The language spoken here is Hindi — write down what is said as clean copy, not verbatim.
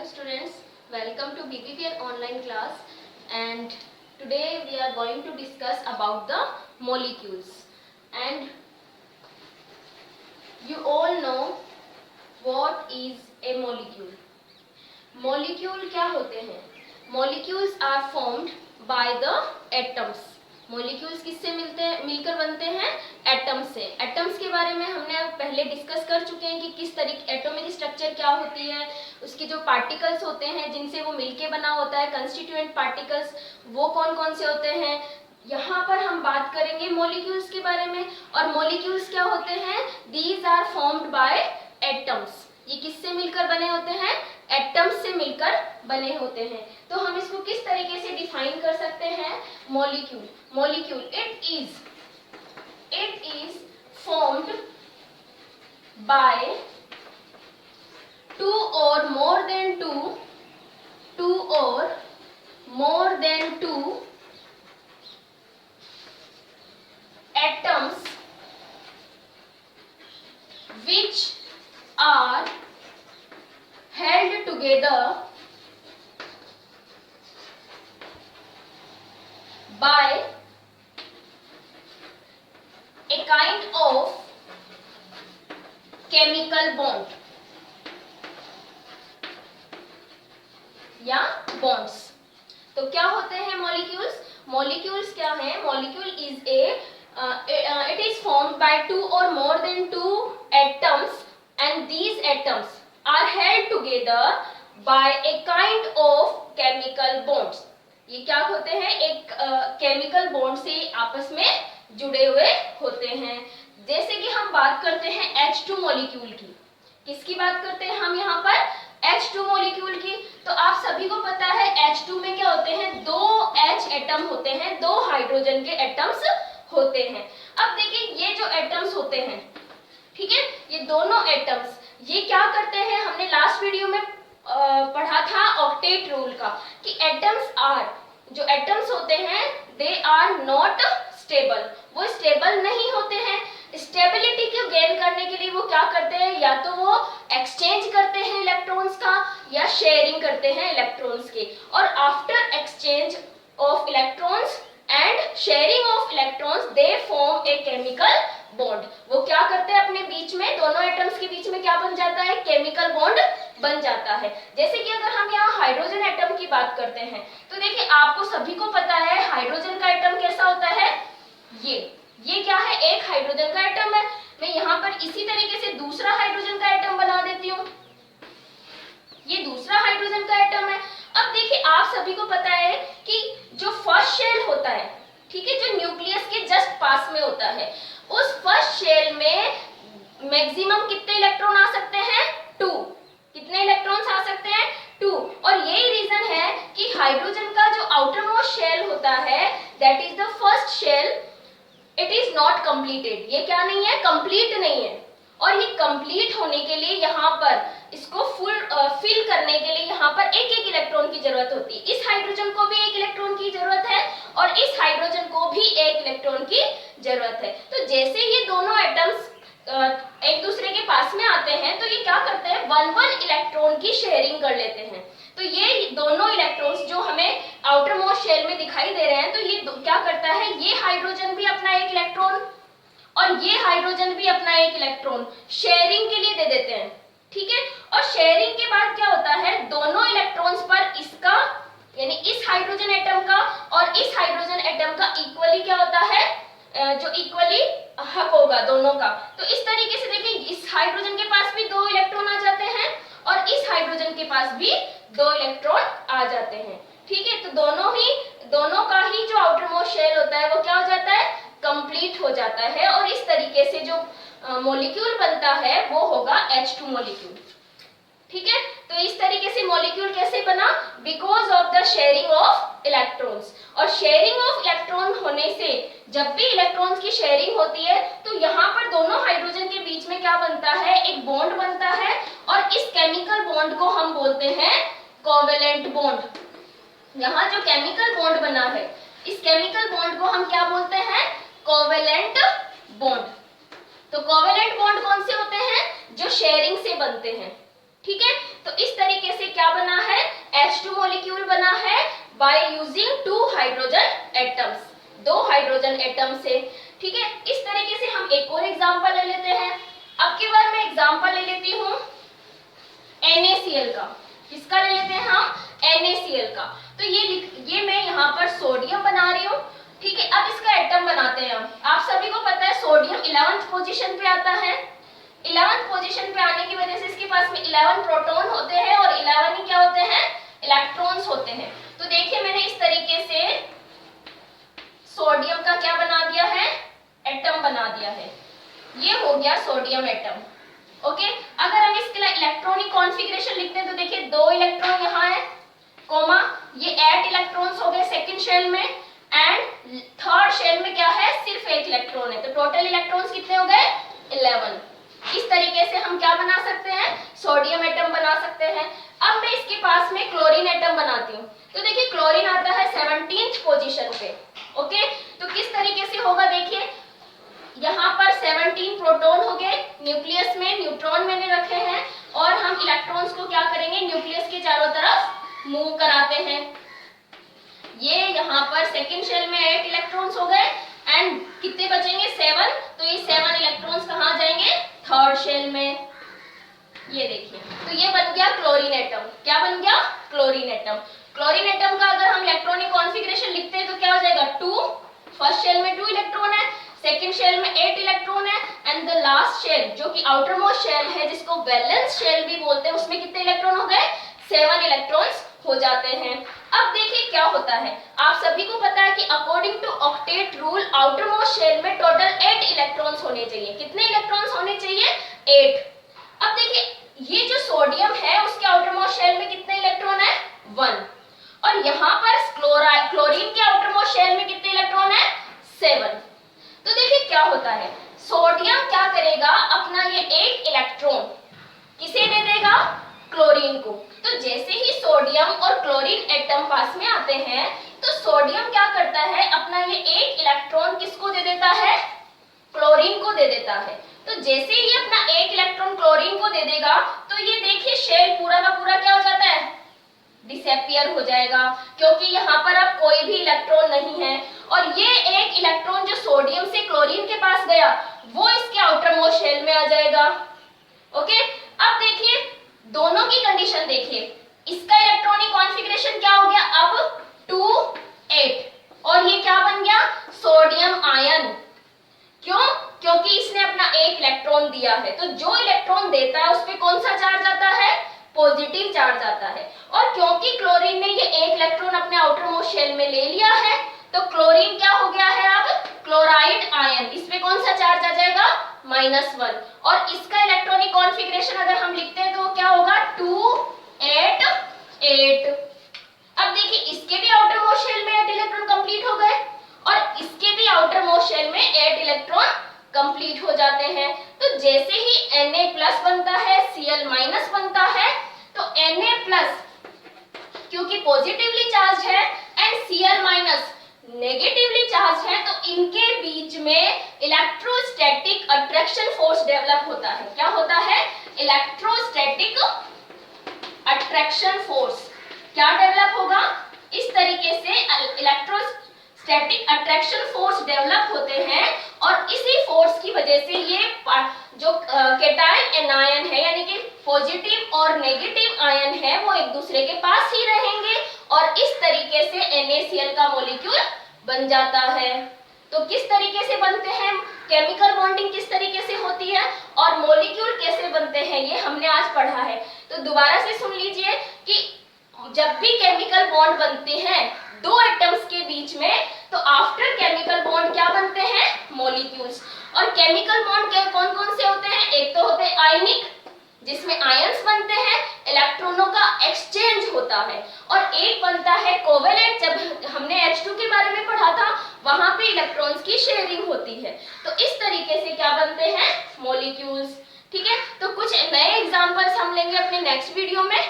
students, welcome to BBPN online class, and today we are going to discuss about the molecules. And you all know what is a molecule. Molecule क्या होते हैं? Molecules are formed by the atoms. Molecules किससे मिलकर बनते हैं? एटम्स से। एटम्स के बारे में हमने पहले डिस्कस कर चुके हैं कि किस तरीके एटॉमिक स्ट्रक्चर क्या होती है, उसके जो पार्टिकल्स होते हैं जिनसे वो मिलके बना होता है, कंस्टिट्यूएंट पार्टिकल्स, वो कौन कौन से होते हैं। यहाँ पर हम बात करेंगे मॉलिक्यूल्स के बारे में। और मॉलिक्यूल्स क्या होते हैं? These are formed by atoms. ये किससे मिलकर बने होते हैं? एटम्स से मिलकर बने होते हैं। तो हम इसको किस तरीके से डिफाइन कर सकते हैं? Molecule it is formed by two और more than two atoms which are held together by a kind of chemical bond या bonds। तो क्या होते हैं मॉलिक्यूल्स? मॉलिक्यूल्स क्या है? Molecule is it is formed by two or more than two atoms, and these atoms are held together by a kind of chemical bonds। ये क्या होते हैं? एक केमिकल बॉन्ड से आपस में जुड़े हुए होते हैं। जैसे कि हम बात करते हैं H2 मॉलिक्यूल की। किसकी बात करते हैं हम यहाँ पर? H2 मॉलिक्यूल की। तो आप सभी को पता है H2 में क्या होते हैं? दो H एटम होते हैं, दो हाइड्रोजन के एटम्स होते हैं। अब देखिए ये जो एटम्स होते हैं, ठीक है, ये दोनों एटम्स ये क्या करते हैं? हमने लास्ट वीडियो में पढ़ा था ऑक्टेट रूल का कि जो एटम्स होते हैं दे आर नॉट स्टेबल। वो स्टेबल नहीं होते हैं। स्टेबिलिटी को गेन करने के लिए वो क्या करते हैं? या तो वो एक्सचेंज करते हैं इलेक्ट्रॉन्स का या शेयरिंग करते हैं इलेक्ट्रॉन्स के। और after exchange of electrons and sharing of electrons they form a chemical bond. वो क्या करते हैं? अपने बीच में, दोनों एटम्स के बीच में क्या बन जाता है? केमिकल बॉन्ड बन जाता है। जैसे कि अगर हम यहाँ हाइड्रोजन एटम की बात करते हैं तो देखिए आपको सभी को पता है हाइड्रोजन का एटम कैसा होता है? ये क्या है? एक हाइड्रोजन का एटम है। मैं यहाँ पर इसी तरीके से दूसरा हाइड्रोजन का एटम बना देती हूँ। ये दूसरा हाइड्रोजन का एटम है। अब देखिए आप सभी को पता है कि जो फर्स्ट शेल होता है, ठीक है, जो न्यूक्लियस के जस्ट पास में होता है, उस फर्स्ट शेल में मैक्सिमम कितने इलेक्ट्रॉन आ सकते हैं? 2। कितने इलेक्ट्रॉन्स आ सकते हैं? 2। और यही रीजन है कि हाइड्रोजन का जो आउटर मोस्ट शेल होता है that is the first shell, it is not completed. ये क्या नहीं है? कंप्लीट नहीं है। और ये कंप्लीट होने के लिए यहाँ पर इसको फिल करने के लिए यहाँ पर एक एक इलेक्ट्रॉन की जरूरत होती है। इस हाइड्रोजन को भी एक इलेक्ट्रॉन की जरूरत है और इस हाइड्रोजन को भी एक इलेक्ट्रॉन की जरूरत है। तो जैसे ये दोनों एटम्स एक दूसरे के पास में आते हैं तो ये क्या करते हैं? 1-1 इलेक्ट्रॉन की शेयरिंग कर लेते हैं। तो ये दोनों इलेक्ट्रॉन्स जो हमें आउटर मोस्ट शेल में दिखाई दे रहे हैं, तो ये क्या करता है? ये हाइड्रोजन भी अपना एक इलेक्ट्रॉन और ये हाइड्रोजन भी अपना एक इलेक्ट्रॉन शेयरिंग के लिए दे देते हैं, ठीक है। और शेयरिंग के बाद क्या होता है? दोनों इलेक्ट्रॉन्स पर इसका यानी इस हाइड्रोजन एटम का और इस हाइड्रोजन एटम का इक्वली क्या होता है? जो इक्वली हक होगा दोनों का। तो इस तरीके से देखिए इस हाइड्रोजन के पास भी 2 इलेक्ट्रॉन आ जाते हैं और इस हाइड्रोजन के पास भी 2 इलेक्ट्रॉन आ जाते हैं, ठीक है। तो दोनों का ही जो आउटर मोस्ट शेल होता है वो क्या हो जाता है? कंप्लीट हो जाता है। और इस तरीके से जो मॉलिक्यूल बनता है वो होगा H2 मॉलिक्यूल, ठीक है। तो इस तरीके से मॉलिक्यूल कैसे बना? Because of the sharing of electrons. और शेयरिंग ऑफ इलेक्ट्रॉन होने से, जब भी इलेक्ट्रॉन्स की शेयरिंग होती है तो यहाँ पर दोनों हाइड्रोजन के बीच में क्या बनता है? एक बॉन्ड बनता है और इस केमिकल बॉन्ड को हम बोलते हैं कोवेलेंट बॉन्ड। यहाँ जो केमिकल बॉन्ड बना है, इस केमिकल बॉन्ड को हम क्या बोलते हैं? Covalent bond. तो कोवेलेंट बॉन्ड कौन से होते हैं? जो शेयरिंग से बनते हैं, ठीक है, तो इस तरीके से क्या बना है, H2 मॉलिक्यूल बना है by using 2 hydrogen atoms, 2 hydrogen atom से। ठीक है, इस तरीके से हम एक और एग्जांपल ले लेते हैं। अब की बार मैं एग्जांपल ले लेती हूँ NaCl का। किसका ले लेते हैं हम, NaCl का। तो ये मैं यहाँ पर सोडियम बना रही हूँ। ठीक है, अब इसका एटम बनाते हैं हम। आप सभी को पता है सोडियम 11th पोजीशन पे आता है। 11th पोजीशन पे आने की वजह से इसके पास में 11 प्रोटॉन होते हैं और 11 ही क्या होते हैं, इलेक्ट्रॉन्स होते हैं। तो देखिए मैंने इस तरीके से सोडियम का क्या बना दिया है, एटम बना दिया है। ये हो गया सोडियम एटम। ओके, अगर हम इसके लिए इलेक्ट्रॉनिक कॉन्फ़िगरेशन लिखते हैं तो देखिए 2 इलेक्ट्रॉन यहाँ है, कोमा ये 8 इलेक्ट्रॉन्स हो गए सेकंड शेल में, एंड थर्ड शेल में क्या है, सिर्फ 1 इलेक्ट्रॉन है। तो टोटल इलेक्ट्रॉन्स कितने हो गए, 11। इस तरीके से हम क्या बना सकते हैं, सोडियम एटम बना सकते हैं। अब मैं इसके पास में क्लोरीन एटम बनाती हूँ। तो देखिए क्लोरीन आता है 17th पोजीशन पे। ओके, तो किस तरीके से होगा, देखिए यहाँ पर 17 प्रोटॉन हो गए, न्यूक्लियस में न्यूट्रॉन मैंने रखे हैं, और हम इलेक्ट्रॉन्स को क्या करेंगे, न्यूक्लियस के चारों तरफ मूव कराते हैं। ये यहाँ पर सेकंड शेल में 8 इलेक्ट्रॉन्स हो गए, एंड कितने बचेंगे, 7। तो ये 7 इलेक्ट्रॉन्स कहाँ जाएंगे, थर्ड शेल में। ये देखिए, तो ये बन गया क्लोरीन एटम। क्या बन गया, क्लोरीन एटम। क्लोरीन एटम का अगर हम इलेक्ट्रॉनिक कॉन्फ़िगरेशन लिखते हैं तो क्या हो जाएगा, 2। फर्स्ट शेल में 2 इलेक्ट्रॉन है, सेकंड शेल में 8 इलेक्ट्रॉन है, एंड द लास्ट शेल जो कि आउटर मोस्ट शेल है, जिसको वैलेंस शेल भी बोलते हैं, उसमें कितने इलेक्ट्रॉन हो गए, 7 इलेक्ट्रॉन्स हो जाते हैं। अब देखिए क्या होता है, आप सभी को पता है कि according to octet rule outer most shell में टोटल 8 इलेक्ट्रॉन्स होने चाहिए। कितने इलेक्ट्रॉन्स होने चाहिए, 8। अब देखिए ये जो सोडियम है उसके आउटर मोस्ट शेल में कितने इलेक्ट्रॉन है, 1, और यहाँ पर क्लोरीन के आउटर मोस्ट शेल में कितने इलेक्ट्रॉन है, 7। तो देखिए क्या होता है, सोडियम क्या करेगा, अपना ये 1 इलेक्ट्रॉन किसे दे देगा, क्लोरीन को। तो जैसे ही सोडियम और क्लोरीन एटम पास में आते हैं तो सोडियम क्या करता है, अपना ये 1 इलेक्ट्रॉन किसको दे देता है, क्लोरीन को दे देता है। तो जैसे ही अपना 1 इलेक्ट्रॉन क्लोरीन को दे देगा तो ये देखिए शेल पूरा का पूरा क्या हो जाता है, डिसअपियर हो जाएगा, क्योंकि यहाँ पर अब कोई भी इलेक्ट्रॉन नहीं है। और ये 1 इलेक्ट्रॉन जो सोडियम से क्लोरीन के पास गया वो इसके आउटर मोस्ट शेल में आ जाएगा। ओके, अब देखिए दोनों की कंडीशन देखिए, इसका इलेक्ट्रॉनिक कॉन्फ़िगरेशन क्या हो गया, अब 2 8, और ये क्या बन गया, सोडियम आयन। क्यों, क्योंकि इसने अपना 1 इलेक्ट्रॉन दिया है। तो जो इलेक्ट्रॉन देता है उस पे कौन सा चार्ज आता है, पॉजिटिव चार्ज आता है। और क्योंकि क्लोरीन ने ये 1 इलेक्ट्रॉन अपने आउटर मोस्ट शेल में ले लिया है तो क्लोरीन क्या हो गया है, अब क्लोराइड आयन। इस पे कौन सा चार्ज आ जाएगा, -1, और इसका इलेक्ट्रॉनिक कॉन्फ़िगरेशन अगर हम लिखते हैं तो क्या होगा, 2 8 8। अब देखिए इसके भी आउटर मोस्ट शेल में 8 इलेक्ट्रॉन कंप्लीट हो गए और इसके भी आउटर मोस्ट शेल में 8 इलेक्ट्रॉन कंप्लीट हो जाते हैं। तो जैसे ही Na+ बनता है, Cl- बनता है, तो Na+ क्योंकि पॉजिटिवली चार्ज है एंड Cl- नेगेटिवली चार्ज है, तो इनके बीच में इलेक्ट्रोस्टैटिक अट्रैक्शन फोर्स डेवलप होता है। क्या होता है, इलेक्ट्रोस्टैटिक अट्रैक्शन फोर्स। क्या डेवलप होगा, इस तरीके से इलेक्ट्रोस्टैटिक अट्रैक्शन फोर्स डेवलप होते हैं, और इसी फोर्स की वजह से ये जो कैटायन एनायन है, यानी कि पॉजिटिव और नेगेटिव आयन है, वो एक दूसरे के पास ही रहेंगे, और इस तरीके से NaCl का मॉलिक्यूल बन जाता है। तो किस तरीके से बनते हैं, केमिकल बॉन्डिंग किस तरीके से होती है और मॉलिक्यूल कैसे बनते हैं, ये हमने आज पढ़ा है। तो दोबारा से सुन लीजिए कि जब भी केमिकल बॉन्ड बनते हैं 2 एटम्स के बीच में, तो आफ्टर केमिकल बॉन्ड क्या बनते हैं, मॉलिक्यूल्स। और केमिकल बॉन्ड कौन कौन से होते हैं, एक तो होते हैं आयनिक, जिसमें आयंस बनते हैं, इलेक्ट्रॉनों का एक्सचेंज होता है, और एक बनता है कोवेलेंट। जब हमने H2 के बारे में पढ़ा था वहां पे इलेक्ट्रॉन्स की शेयरिंग होती है। तो इस तरीके से क्या बनते हैं, मॉलिक्यूल्स। ठीक है, तो कुछ नए एग्जांपल्स हम लेंगे अपने नेक्स्ट वीडियो में।